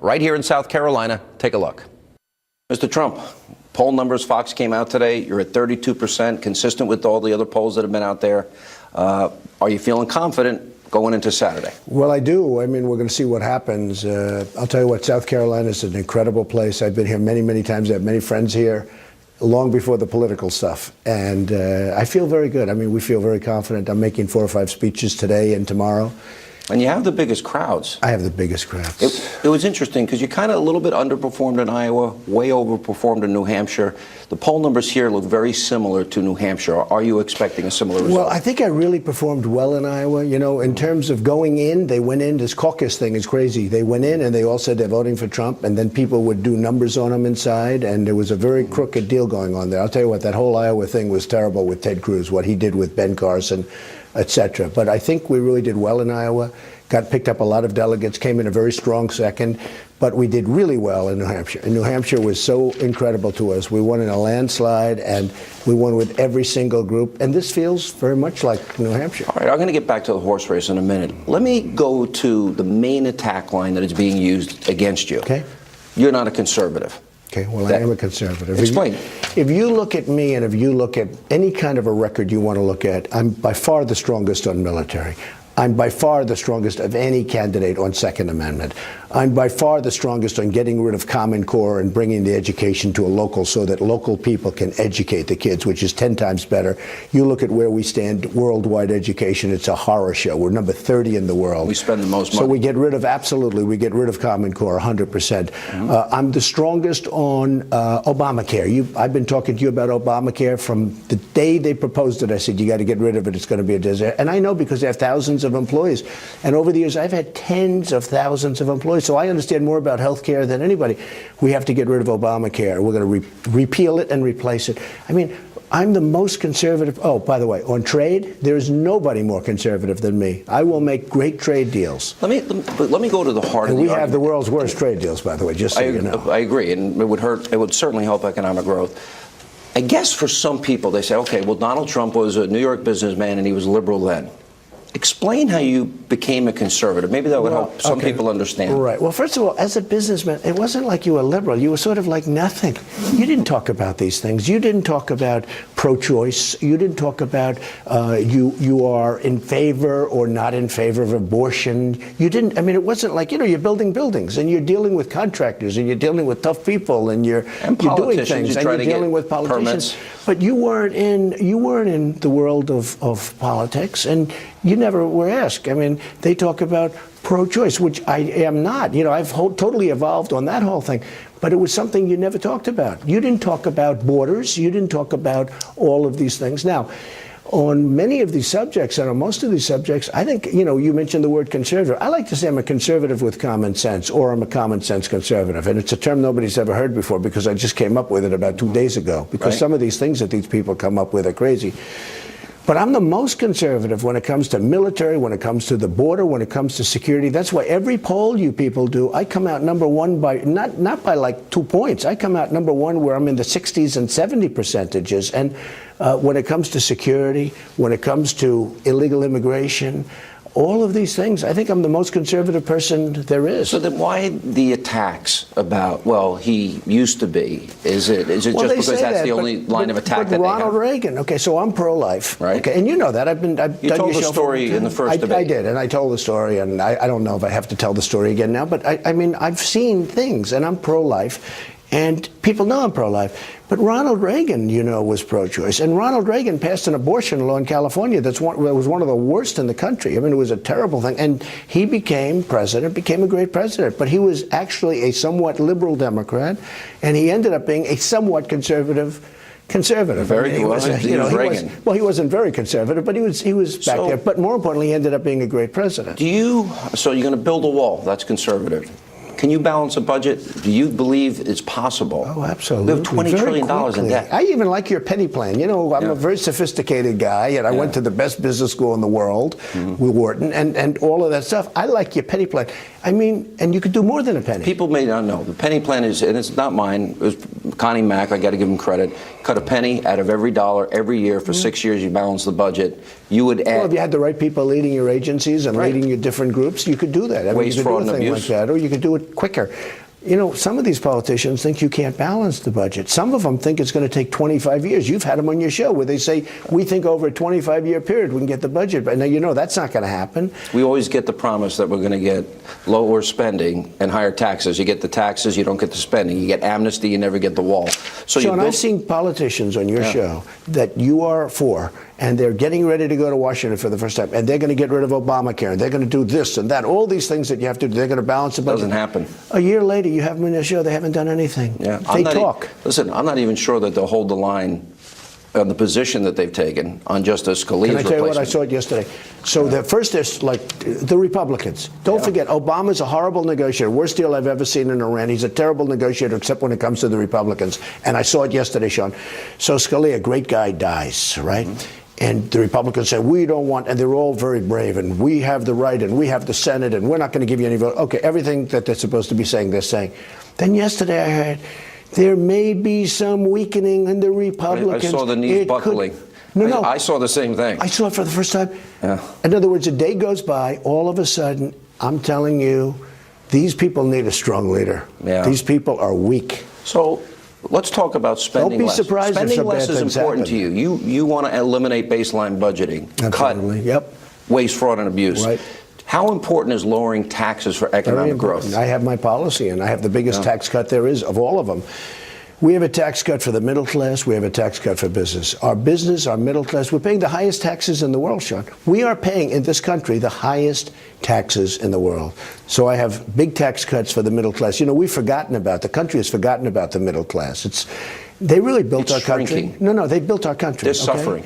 right here in South Carolina. Take a look. Mr. Trump, poll numbers, Fox came out today. You're at 32%, consistent with all the other polls that have been out there. Are you feeling confident going into Saturday? Well, I do. I mean, we're going to see what happens. I'll tell you what, South Carolina is an incredible place. I've been here many, many times. I have many friends here long before the political stuff. And I feel very good. I mean, we feel very confident. I'm making 4 or 5 speeches today and tomorrow. And you have the biggest crowds. I have the biggest crowds. It was interesting because you kind of a little bit underperformed in Iowa, way overperformed in New Hampshire. The poll numbers here look very similar to New Hampshire. Are you expecting a similar result? Well, I think I really performed well in Iowa. You know, in terms of going in, they went in. This caucus thing is crazy. They went in and they all said they're voting for Trump, and then people would do numbers on them inside, and there was a very crooked deal going on there. I'll tell you what, that whole Iowa thing was terrible with Ted Cruz, what he did with Ben Carson, etc. But I think we really did well in Iowa, picked up a lot of delegates, came in a very strong second, but we did really well in New Hampshire. And New Hampshire was so incredible to us. We won in a landslide, and we won with every single group. And this feels very much like New Hampshire. All right, I'm going to get back to the horse race in a minute. Let me go to the main attack line that is being used against you. Okay. You're not a conservative. Okay, well, I am a conservative. Explain. If you look at me, and if you look at any kind of a record you want to look at, I'm by far the strongest on military. I'm by far the strongest of any candidate on Second Amendment. I'm by far the strongest on getting rid of Common Core and bringing the education to a local so that local people can educate the kids, which is 10 times better. You look at where we stand worldwide education, it's a horror show. We're number 30 in the world. We spend the most money. So we get rid of, absolutely, we get rid of Common Core 100%. I'm the strongest on Obamacare. I've been talking to you about Obamacare from the day they proposed it. I said, you got to get rid of it. It's going to be a disaster. And I know because I have thousands of employees. And over the years, I've had tens of thousands of employees. So I understand more about health care than anybody. We have to get rid of Obamacare. We're going to repeal it and replace it. I mean, I'm the most conservative. Oh, by the way, on trade, there's nobody more conservative than me. I will make great trade deals. Let me go to the heart of the argument. We have the world's worst trade deals, by the way, just so you know. I agree, and it would certainly help economic growth. I guess for some people, they say, okay, well, Donald Trump was a New York businessman and he was liberal then. Explain how you became a conservative. Maybe that would help some people understand. Right. Well, first of all, as a businessman, it wasn't like you were liberal. You were sort of like nothing. You didn't talk about these things. You didn't talk about pro-choice. You didn't talk about you are in favor or not in favor of abortion. You didn't. I mean, it wasn't like, you know, you're building buildings and you're dealing with contractors and you're dealing with tough people and you're doing things and you're dealing with politicians. But you weren't in the world of politics, and you never were asked. I mean, they talk about pro-choice, which I am not. You know, I've totally evolved on that whole thing. But it was something you never talked about. You didn't talk about borders. You didn't talk about all of these things. Now, on many of these subjects, and on most of these subjects, I think, you know, you mentioned the word conservative. I like to say I'm a conservative with common sense, or I'm a common sense conservative. And it's a term nobody's ever heard before because I just came up with it about 2 days ago. Because some of these things that these people come up with are crazy. But I'm the most conservative when it comes to military, when it comes to the border, when it comes to security. That's why every poll you people do, I come out number one by, not by like 2 points. I come out number one where I'm in the 60s and 70%. And when it comes to security, when it comes to illegal immigration, all of these things, I think I'm the most conservative person there is. So then why the attacks about, well, he used to be? Is it just because that's the only line of attack that they have? Ronald Reagan, okay, so I'm pro-life. Right. Okay, and you know that. You told the story in the first debate. I did, and I told the story, and I don't know if I have to tell the story again now, but I mean, I've seen things, and I'm pro-life. And people know I'm pro-life. But Ronald Reagan, you know, was pro-choice. And Ronald Reagan passed an abortion law in California that was one of the worst in the country. I mean, it was a terrible thing. And he became president, became a great president. But he was actually a somewhat liberal Democrat, and he ended up being a somewhat conservative. Very good. He wasn't very conservative, but he was back there. But more importantly, he ended up being a great president. So you're going to build a wall. That's conservative. Can you balance a budget? Do you believe it's possible? Oh, absolutely. We have $20 trillion in debt. I even like your penny plan. You know, I'm a very sophisticated guy, and I went to the best business school in the world with Wharton, and all of that stuff. I like your penny plan. I mean, and you could do more than a penny. People may not know. The penny plan is, and it's not mine, it was Connie Mack, I got to give him credit, cut a penny out of every dollar every year for 6 years, you balance the budget. You would add... Well, if you had the right people leading your agencies and leading your different groups, you could do that. I mean, Waste, you could fraud, do a and thing abuse. like that, or you could do it quicker. You know, some of these politicians think you can't balance the budget. Some of them think it's going to take 25 years. You've had them on your show where they say, we think over a 25-year period we can get the budget. But now, you know, that's not going to happen. We always get the promise that we're going to get lower spending and higher taxes. You get the taxes, you don't get the spending. You get amnesty, you never get the wall. So Sean, I've seen politicians on your show that you are for, and they're getting ready to go to Washington for the first time, and they're going to get rid of Obamacare, and they're going to do this and that, all these things that you have to do. They're going to balance the budget. Doesn't happen. A year later, you have them in your show, they haven't done anything. Yeah. They talk. Listen, I'm not even sure that they'll hold the line on the position that they've taken on Justice Scalia's Can I tell you what? I replacement. saw it yesterday. So the first is like the Republicans. Don't forget, Obama's a horrible negotiator. Worst deal I've ever seen in Iran. He's a terrible negotiator, except when it comes to the Republicans. And I saw it yesterday, Sean. So Scalia, great guy, dies, right? And the Republicans say, we don't want, and they're all very brave, and we have the right, and we have the Senate, and we're not going to give you any vote. Okay, everything that they're supposed to be saying, they're saying. Then yesterday I heard, there may be some weakening in the Republicans. I saw the knees buckling. No. I saw the same thing. I saw it for the first time. Yeah. In other words, a day goes by, all of a sudden, I'm telling you, these people need a strong leader. Yeah. These people are weak. So let's talk about spending Don't be less. surprised if Spending some less bad is things important happen. to you. You want to eliminate baseline budgeting. Absolutely. Cut Yep. waste, fraud, and abuse. Right. How important is lowering taxes for Very economic important. growth? I have my policy, and I have the biggest tax cut there is of all of them. We have a tax cut for the middle class. We have a tax cut for business. Our middle class, we're paying the highest taxes in the world, Sean. We are paying, in this country, the highest taxes in the world. So I have big tax cuts for the middle class. You know, the country has forgotten about the middle class. They really built It's our country. shrinking. No, they built our country. They're suffering.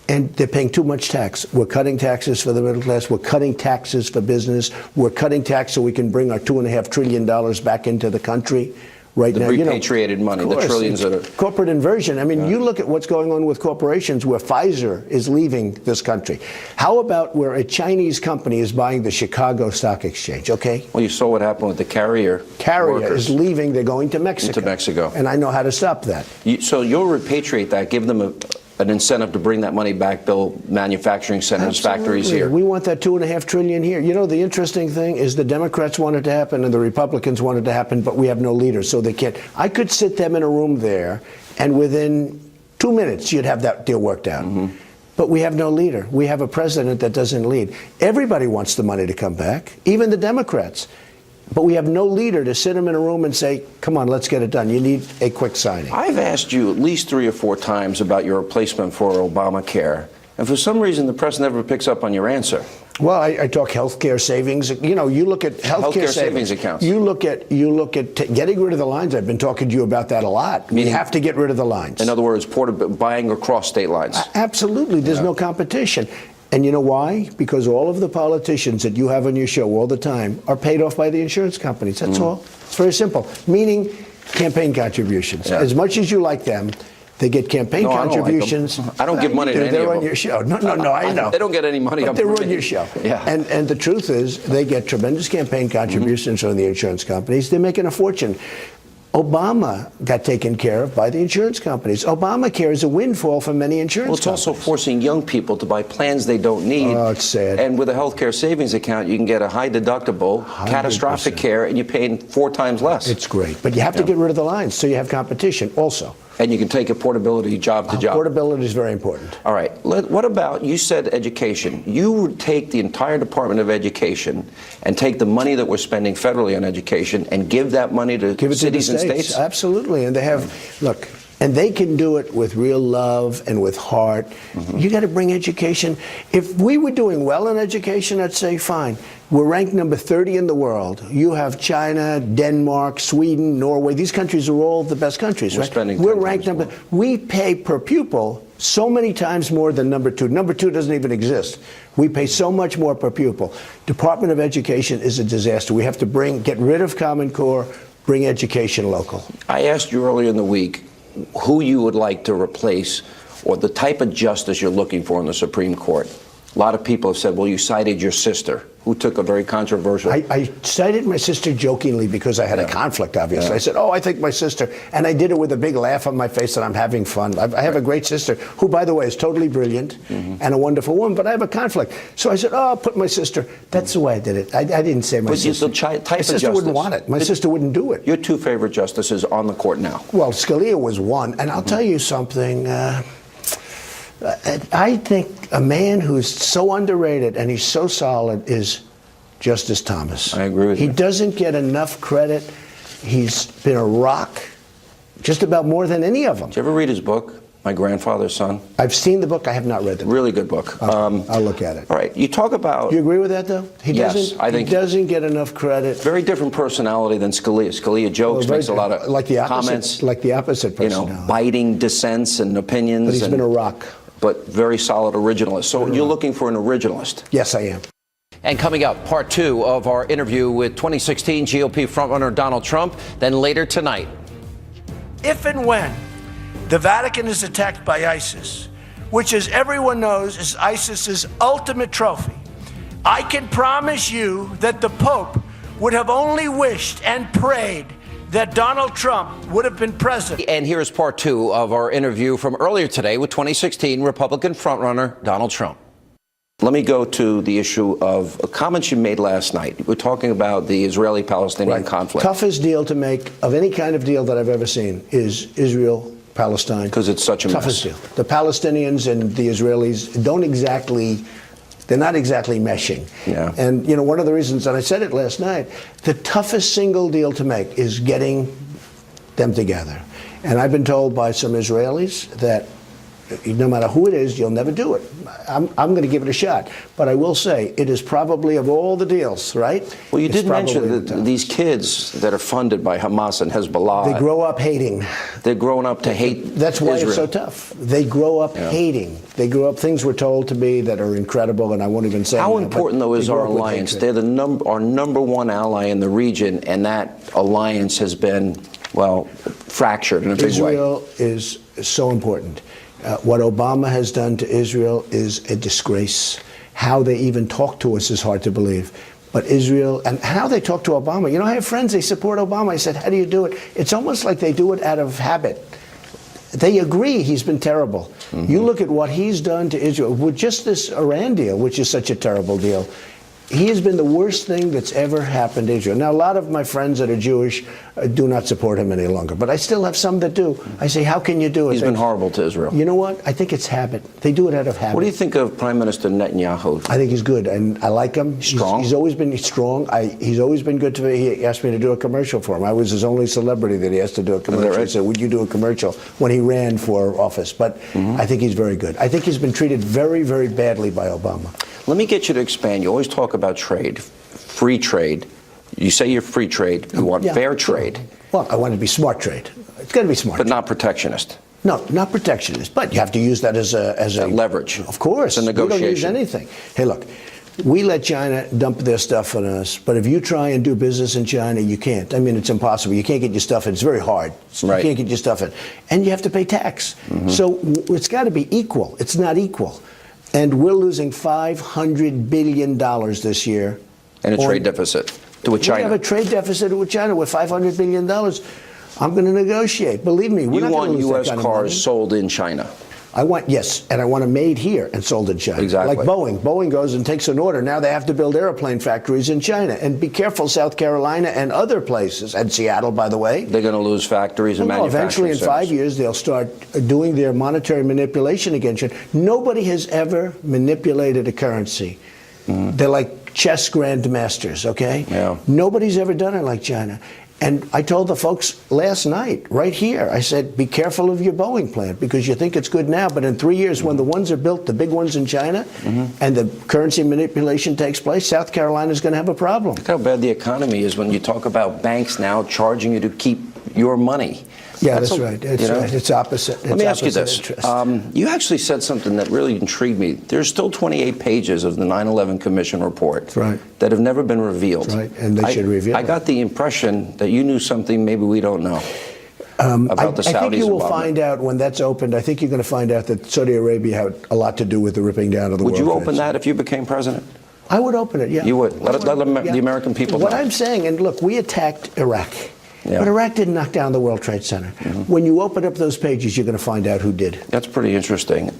And they're paying too much tax. We're cutting taxes for the middle class. We're cutting taxes for business. We're cutting tax so we can bring our $2.5 trillion back into the country. Right The now, repatriated money, the trillions that are... Corporate inversion. I mean, you look at what's going on with corporations where Pfizer is leaving this country. How about where a Chinese company is buying the Chicago Stock Exchange, okay? Well, you saw what happened with the Carrier workers. is leaving. They're going to Mexico. To Mexico. And I know how to stop that. So you'll repatriate that, give them an incentive to bring that money back, build manufacturing centers, factories Absolutely. here. We want that $2.5 trillion here. You know, the interesting thing is the Democrats want it to happen and the Republicans want it to happen, but we have no leader, so they can't. I could sit them in a room there, and within 2 minutes, you'd have that deal worked out. But we have no leader. We have a president that doesn't lead. Everybody wants the money to come back, even the Democrats. But we have no leader to sit them in a room and say, come on, let's get it done. You need a quick signing. I've asked you at least 3 or 4 times about your replacement for Obamacare, and for some reason the press never picks up on your answer. Well, I talk healthcare savings. You know, you look at healthcare savings accounts. You look at getting rid of the lines. I've been talking to you about that a lot. We have to get rid of the lines. In other words, buying across state lines. Absolutely. There's no competition. And you know why? Because all of the politicians that you have on your show all the time are paid off by the insurance companies. That's all. It's very simple. Meaning campaign contributions. Yeah. As much as you like them, they get campaign No, contributions. I don't like them. I don't give money to any They're of on them. your show. No, I know. They don't get any money. But they're on your show. Yeah. And the truth is, they get tremendous campaign contributions from the insurance companies. They're making a fortune. Obama got taken care of by the insurance companies. Obamacare is a windfall for many insurance Well, it's companies. also forcing young people to buy plans they don't need. Oh, it's sad. And with a healthcare savings account, you can get a high deductible, 100%. catastrophic care, and you're paying 4 times less. It's great. But you have to get rid of the lines so you have competition also. And you can take a portability job to job. Portability is very important. All right. What about, you said education. You would take the entire Department of Education and take the money that we're spending federally on education and give that money to cities and states? Absolutely. And they have, look, and they can do it with real love and with heart. You got to bring education. If we were doing well in education, I'd say fine. We're ranked number 30 in the world. You have China, Denmark, Sweden, Norway. These countries are all the best countries, We're right? spending We're 10 ranked times number. more. We pay per pupil so many times more than number 2. Number 2 doesn't even exist. We pay so much more per pupil. Department of Education is a disaster. We have to get rid of Common Core, bring education local. I asked you earlier in the week who you would like to replace or the type of justice you're looking for in the Supreme Court. A lot of people have said, well, you cited your sister, who took a very controversial... I cited my sister jokingly because I had a conflict, obviously. I said, oh, I think my sister, and I did it with a big laugh on my face that I'm having fun. I have a great sister, who, by the way, is totally brilliant and a wonderful woman, but I have a conflict. So I said, oh, I'll put my sister. That's the way I did it. I didn't say my sister. My sister wouldn't want it. My sister wouldn't do it. Your two favorite justices on the court now? Well, Scalia was one, and I'll tell you something. I think a man who's so underrated and he's so solid is Justice Thomas. I agree with you. He doesn't get enough credit. He's been a rock just about more than any of them. Did you ever read his book, My Grandfather's Son? I've seen the book. I have not read the book. Really good book. I'll look at it. All right. You talk about... Do you agree with that, though? Yes, I think... He doesn't get enough credit. Very different personality than Scalia. Scalia jokes, makes a lot of comments. Like the opposite personality. You know, biting dissents and opinions. But he's been a rock. But very solid originalist. So you're looking for an originalist? Yes, I am. And coming up, part two of our interview with 2016 GOP frontrunner Donald Trump. Then later tonight. If and when the Vatican is attacked by ISIS, which, as everyone knows, is ISIS's ultimate trophy, I can promise you that the Pope would have only wished and prayed that Donald Trump would have been president. And here is part two of our interview from earlier today with 2016 Republican frontrunner Donald Trump. Let me go to the issue of comments you made last night. We're talking about the Israeli-Palestinian conflict. Toughest deal to make of any kind of deal that I've ever seen is Israel-Palestine. Because it's such a toughest deal. The Palestinians and the Israelis they're not exactly meshing. Yeah. And, you know, one of the reasons, and I said it last night, the toughest single deal to make is getting them together. And I've been told by some Israelis that no matter who it is, you'll never do it. I'm going to give it a shot. But I will say, it is probably, of all the deals, right? Well, you did mention that these kids that are funded by Hamas and Hezbollah. They grow up hating. They're growing up to hate That's why Israel. It's so tough. They grow up hating. They grow up, things were told to me that are incredible, and I won't even say How that, important, though, is our alliance? They're our number one ally in the region, and that alliance has been, well, fractured in a big way. Israel is so important. What Obama has done to Israel is a disgrace. How they even talk to us is hard to believe. But Israel, and how they talk to Obama. You know, I have friends, they support Obama. I said, how do you do it? It's almost like they do it out of habit. They agree he's been terrible. You look at what he's done to Israel with just this Iran deal, which is such a terrible deal. He has been the worst thing that's ever happened to Israel. Now, a lot of my friends that are Jewish do not support him any longer, but I still have some that do. I say, how can you do it? He's been horrible to Israel. You know what? I think it's habit. They do it out of habit. What do you think of Prime Minister Netanyahu? I think he's good, and I like him. Strong? He's always been strong. He's always been good to me. He asked me to do a commercial for him. I was his only celebrity that he has to do a commercial. Right? He said, would you do a commercial when he ran for office? But I think he's very good. I think he's been treated very, very badly by Obama. Let me get you to expand. You always talk about trade, free trade. You say you're free trade. You want fair trade. Well, I want it to be smart trade. It's got to be smart. But not protectionist. No, not protectionist. But you have to use that as a leverage. Of course. It's a negotiation. We don't use anything. Hey, look, we let China dump their stuff on us. But if you try and do business in China, you can't. I mean, it's impossible. You can't get your stuff in. It's very hard. Right. You can't get your stuff in. And you have to pay tax. So it's got to be equal. It's not equal. And we're losing $500 billion this year. And a trade deficit with China. We have a trade deficit with China with $500 billion. I'm going to negotiate. Believe me, we're not going to lose that U.S. kind of cars money. sold in China. I want, yes, and I want them made here and sold in China. Exactly. Like Boeing. Boeing goes and takes an order. Now they have to build airplane factories in China. And be careful, South Carolina and other places, and Seattle, by the way. They're going to lose factories and manufacturing eventually, in centers. 5 years, they'll start doing their monetary manipulation against you. Nobody has ever manipulated a currency. They're like chess grandmasters, okay? Yeah. Nobody's ever done it like China. And I told the folks last night, right here, I said, be careful of your Boeing plant because you think it's good now, but in 3 years, when the ones are built, the big ones in China, and the currency manipulation takes place, South Carolina's going to have a problem. Look how bad the economy is when you talk about banks now charging you to keep your money. Yeah, that's right. It's right. It's opposite. Let me ask you this. You actually said something that really intrigued me. There's still 28 pages of the 9/11 Commission report that have never been revealed. That's right, and they should reveal I got the impression that you knew something maybe we don't know. about the Saudis. I think you will involvement. find out when that's opened. I think you're going to find out that Saudi Arabia had a lot to do with the ripping down of the Would World you Trade open Center. that if you became president? I would open it, yeah. You would. Let the American people What know. I'm saying, and look, we attacked Iraq. Yeah. But Iraq didn't knock down the World Trade Center. When you open up those pages, you're going to find out who did. That's pretty interesting.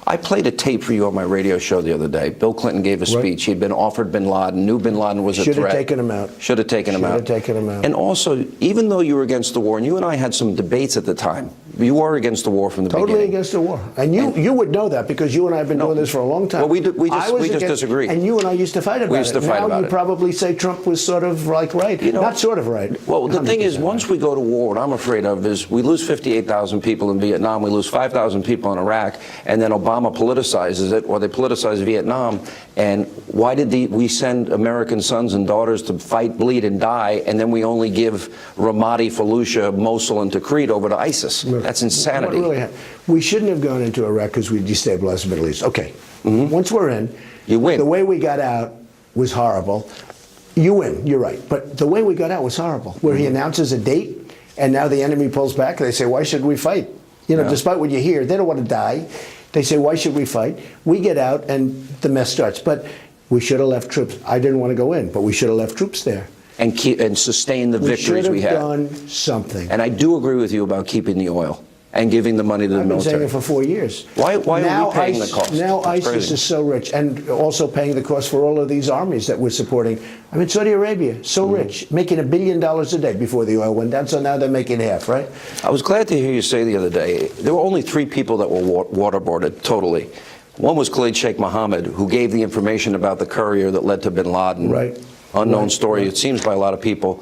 I played a tape for you on my radio show the other day. Bill Clinton gave a speech. He'd been offered bin Laden, knew bin Laden was a threat. Should have taken him out. Should have taken him out. Should have taken him out. And also, even though you were against the war, and you and I had some debates at the time, you were against the war from the Totally beginning. against the war. And you would know that because you and I have been doing this for a long time. Well, we I was just against- disagreed. And you and I used to fight about it. We used to fight now about you it. probably say Trump was sort of like right. You know, Not sort of right. Well, the thing is, 100% once we go to war, what I'm afraid of is we lose 58,000 people in Vietnam, we lose 5,000 people in Iraq, and then Obama politicizes it, or they politicize Vietnam. And why did we send American sons and daughters to fight, bleed, and die, and then we only give Ramadi, Fallujah, Mosul, and Tikrit over to ISIS? That's insanity. What really happened? We shouldn't have gone into Iraq because we destabilized the Middle East. Okay. Once we're in, You win. The way we got out was horrible. You win. You're right. But the way we got out was horrible. Where he announces a date, and now the enemy pulls back. They say, "Why should we fight?" You know, despite what you hear, they don't want to die. They say, "Why should we fight?" We get out, and the mess starts. But we should have left troops. I didn't want to go in, but we should have left troops there. And sustain the We should victories have we had. done something. And I do agree with you about keeping the oil and giving the money to the I've been saying military. it for 4 years. Why are Now we paying ISIS the cost? Now That's ISIS crazy. is so rich, and also paying the cost for all of these armies that we're supporting. I mean, Saudi Arabia, so rich, making $1 billion a day before the oil went down, so now they're making half, right? I was glad to hear you say the other day, there were only 3 people that were waterboarded totally. One was Khalid Sheikh Mohammed, who gave the information about the courier that led to bin Laden. Right. Unknown Right. story, Right. it seems, by a lot of people.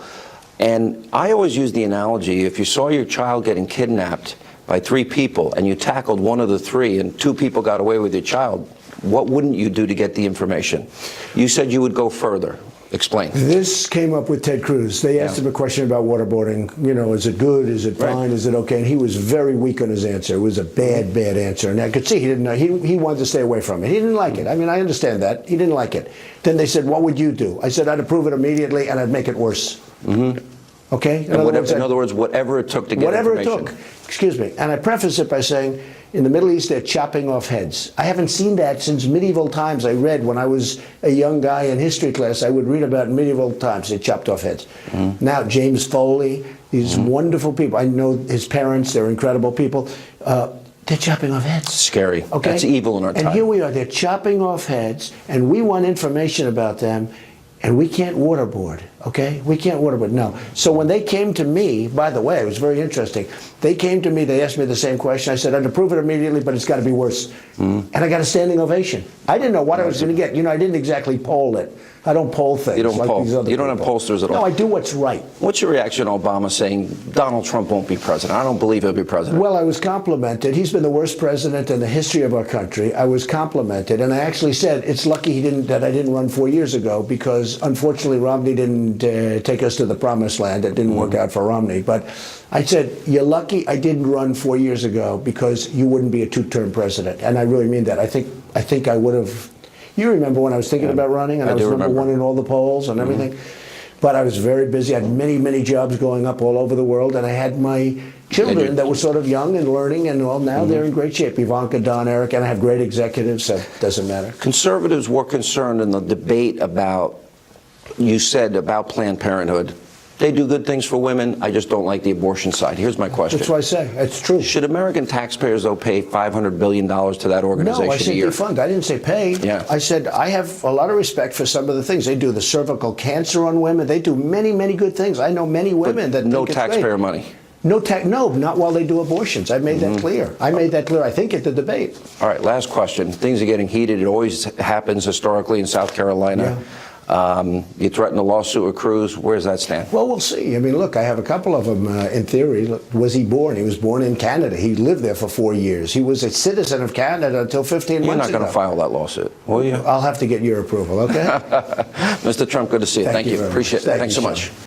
And I always use the analogy, if you saw your child getting kidnapped by 3 people and you tackled one of the 3 and 2 people got away with your child, what wouldn't you do to get the information? You said you would go further. Explain. This came up with Ted Cruz. They asked him a question about waterboarding. You know, is it good? Is it fine? Is it okay? And he was very weak on his answer. It was a bad, bad answer. And I could see he didn't know. He wanted to stay away from it. He didn't like it. I mean, I understand that. He didn't like it. Then they said, what would you do? I said, I'd approve it immediately and I'd make it worse. Okay? In other words, whatever it took to get whatever it information. took. Excuse me. And I preface it by saying, in the Middle East, they're chopping off heads. I haven't seen that since medieval times. I read when I was a young guy in history class, I would read about medieval times. They chopped off heads. Now, James Foley, these wonderful people. I know his parents. They're incredible people. They're chopping off heads. Scary. Okay? That's evil in our time. And here we are. They're chopping off heads, and we want information about them, and we can't waterboard, okay? We can't waterboard, no. So when they came to me, by the way, it was very interesting. They came to me, they asked me the same question. I said, I'd approve it immediately, but it's got to be worse. And I got a standing ovation. I didn't know what I was going to get. You know, I didn't exactly poll it. I don't poll things. You don't like poll. these other You don't have people. pollsters at all. No, I do what's right. What's your reaction to Obama saying Donald Trump won't be president? I don't believe he'll be president. Well, I was complimented. He's been the worst president in the history of our country. I was complimented, and I actually said it's lucky that I didn't run 4 years ago because unfortunately Romney didn't take us to the promised land. It didn't work out for Romney. But I said you're lucky I didn't run 4 years ago because you wouldn't be a 2-term president, and I really mean that. I think I would have. You remember when I was thinking about running, and I was number 1 in all the polls and everything. But I was very busy. I had many, many jobs going up all over the world, and I had my children that were sort of young and learning, and well, now they're in great shape. Ivanka, Don, Eric, and I have great executives, so it doesn't matter. Conservatives were concerned in the debate about, you said, about Planned Parenthood. They do good things for women. I just don't like the abortion side. Here's my question. That's what I say. It's true. Should American taxpayers, though, pay $500 billion to that organization No, I a said year? defund. I didn't say pay. Yeah. I said I have a lot of respect for some of the things. They do the cervical cancer on women. They do many, many good things. I know many women that no think it's great. taxpayer money. No, not while they do abortions. I made that clear. I made that clear, I think, at the debate. All right, last question. Things are getting heated. It always happens historically in South Carolina. You threatened a lawsuit with Cruz. Where does that stand? Well, we'll see. I mean, look, I have a couple of them in theory. Look, was he born? He was born in Canada. He lived there for 4 years. He was a citizen of Canada until 15 You're months not ago. going to file that lawsuit, will you? I'll have to get your approval, okay? Mr. Trump, good to see you. Thank you. very much. Appreciate it. Thank Thanks you, so Sean. much.